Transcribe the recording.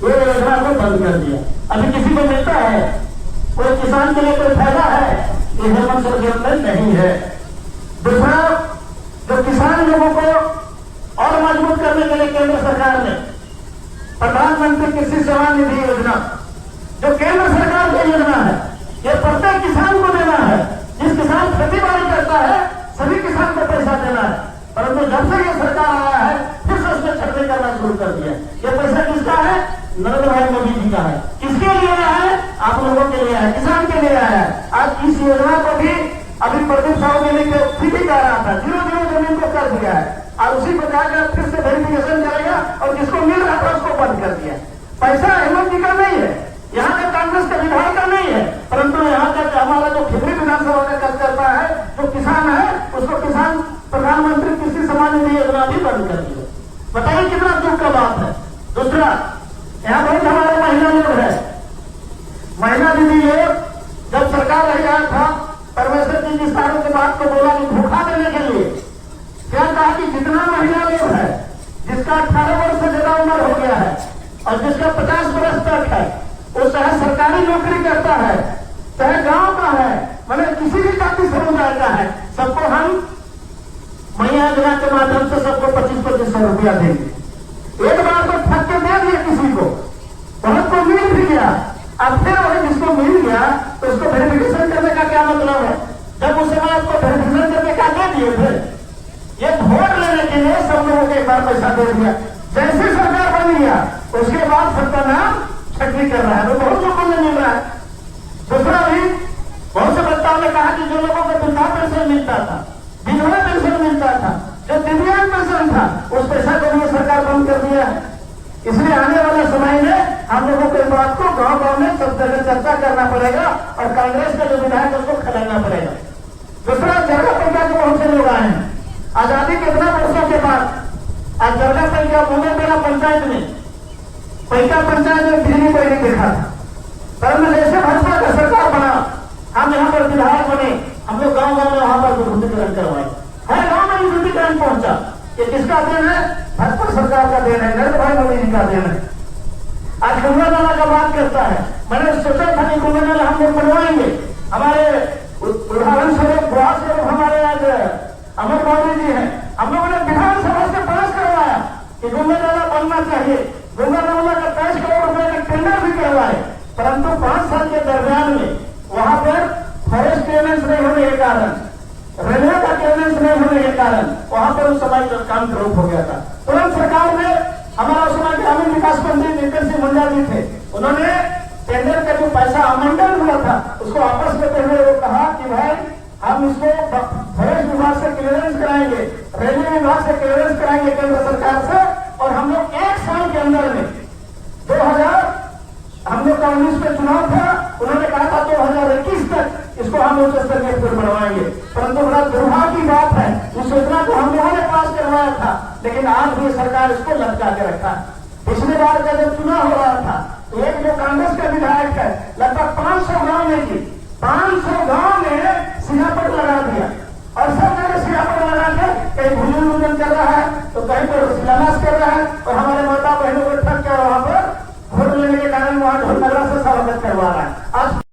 ये योजना को बंद कर दिया। अभी किसी को मिलता है, कोई किसान के लिए कोई फायदा है, ये हेमंत सोरेन में नहीं है। दूसरा, जो किसान लोगों को और मजबूत करने के लिए केंद्र सरकार ने प्रधानमंत्री कृषि सम्मान निधि योजना, जो केंद्र सरकार की योजना है, ये प्रत्येक किसान को देना है। जिस किसान खेती बाड़ी करता है सभी किसान को पैसा देना है। परंतु जब से ये सरकार आया है फिर से उसने छटनी करना शुरू कर दिया। ये पैसा किसका है? नरेंद्र भाई मोदी जी का है। किसके लिए आया है? आप लोगों के लिए है, किसान के लिए आया है। आज इस योजना को भी अभी प्रदीप साहू ने ठीक ही कह रहा था, 0-0 जमीन को कर दिया है और उसी को जाकर फिर से वेरिफिकेशन करेगा और जिसको मिल रहा था उसको बंद कर दिया। पैसा हेमंत जी का नहीं है, यहाँ का कांग्रेस का विधायक का नहीं है, परंतु यहाँ का हमारा जो खिबरी विधानसभा का खर्च करता है, जो किसान है, उसको किसान प्रधानमंत्री कृषि सम्मान निधि योजना भी बंद कर दी। बताइए कितना दुख का बात है। दूसरा, यहाँ बहुत हमारे महिला लोग है, महिला दीदी लोग जब सरकार रह गया था, परमेश्वर जी विस्तारों के बात को बोला कि धोखा देने के लिए क्या कहा कि जितना महिला लोग है जिसका 18 वर्ष से ज्यादा उम्र हो गया है और जिसका 50 वर्ष तक है, वो चाहे सरकारी नौकरी करता है, चाहे गांव का है, मतलब किसी भी जाति समुदाय का है, सबको हम मैया योजना के माध्यम से सबको 25-2500 रुपया देंगे। एक बार तो ठग के दे दिया किसी को, बहुत को मिल भी गया। अब फिर वही जिसको मिल गया तो उसको वेरिफिकेशन करने का क्या मतलब है? जब उस समय आपको वेरिफिकेशन करने का दे दिए थे, ये वोट लेने के लिए सब लोगों को एक बार पैसा दे दिया। जैसे सरकार बन गया उसके बाद सबका नाम छटनी कर रहा है, तो बहुत लोगों को मिल रहा है। दूसरा भी बहुत से बच्चाओं ने कहा कि जो लोगों को वृद्धा पेंशन मिलता था, विधवा पेंशन मिलता था, जो दिव्यांग पेंशन था, उस पैसा को भी सरकार बंद कर दिया है। इसलिए आने वाले समय में हम लोगों को इस बात को गांव-गांव में सब जगह चर्चा करना पड़ेगा और कांग्रेस का जो विधायक उसको खिलाना पड़ेगा। दूसरा, जगह पंचायत में बहुत से लोग आए हैं आजादी के इतना वर्षों के बाद। आज जगह पंचायत मुंगेरबेड़ा पंचायत में, पैका पंचायत में बिजली कोई नहीं देखा था, परंतु जैसे भाजपा का सरकार बना, हम यहाँ पर विधायक बने, हम लोग गाँव-गाँव में वहां पर विद्युतीकरण करवाए, हर गाँव में विद्युतीकरण पहुंचा। ये किसका देन है? भाजपा सरकार का देन है, नरेंद्र भाई मोदी जी का देन है। आज गंगा नाला का बात करता है, मैंने सोचा था कि गंगा नाला हम लोग बनवाएंगे। हमारे उदाहरण स्वरूप बहुत से लोग हमारे आज अमर गौरी जी हैं, हम लोगों ने विधानसभा से पास करवाया कि गंगा नाला बनना चाहिए। गंगा नाला का 23 करोड़ रुपए का टेंडर भी करवाए, परंतु 5 साल के दरमियान में वहां पर फॉरेस्ट क्लियरेंस नहीं होने के कारण, रेलवे का क्लियरेंस नहीं होने के कारण वहां पर उस समय का काम ड्रॉप हो गया था। तुरंत सरकार ने, हमारा उस समय ग्रामीण विकास मंत्री नीतिन सिंह मुंडा जी थे, उन्होंने टेंडर का जो पैसा आवंटन हुआ था उसको वापस लेते हुए वो कहा कि भाई हम इसको फॉरेस्ट विभाग से क्लियरेंस कराएंगे, रेलवे विभाग से क्लियरेंस कराएंगे केंद्र सरकार से, और हम लोग 1 साल के अंदर में 2000 हम लोग का 19 में चुनाव था, उन्होंने कहा था 2021 तक इसको हम उच्च स्तरीय पुल बनवाएंगे। परंतु बड़ा दुर्भाग्य की बात है, इस योजना को हम लोगों ने पास करवाया था, लेकिन आज भी सरकार इसको लटका के रखा। पिछली बार का जब चुनाव हो रहा था तो एक जो कांग्रेस का विधायक है, लगभग 500 गांव में की 500 गांव